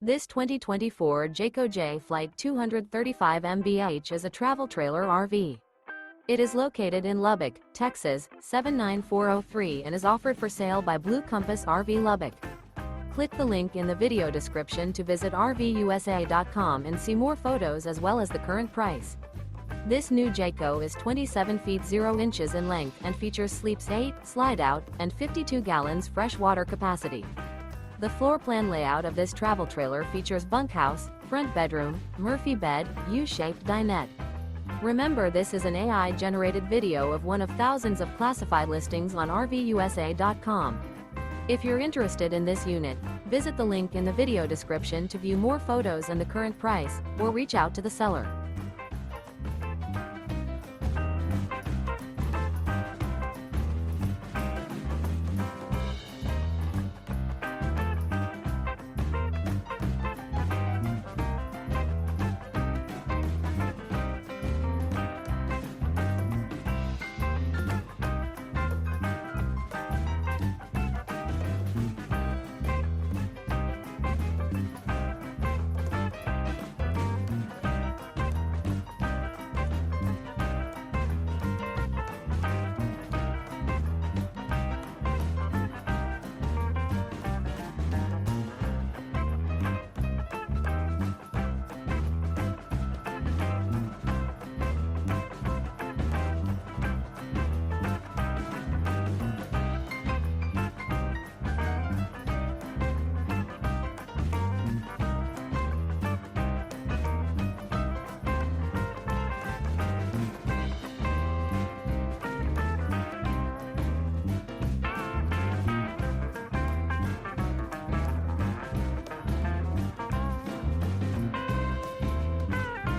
This 2024 Jayco Jay Flight 235 mph is a travel trailer RV. It is located in Lubbock, Texas, 79403 and is offered for sale by Blue Compass RV Lubbock. Click the link in the video description to visit RVUSA.com and see more photos as well as the current price. This new Jayco is 27 feet 0 inches in length and features sleeps 8, slide-out, and 52 gallons fresh water capacity. The floor plan layout of this travel trailer features bunkhouse, front bedroom, Murphy bed, U-shaped dinette. Remember, this is an AI-generated video of one of thousands of classified listings on RVUSA.com. If you're interested in this unit, visit the link in the video description to view more photos and the current price, or reach out to the seller.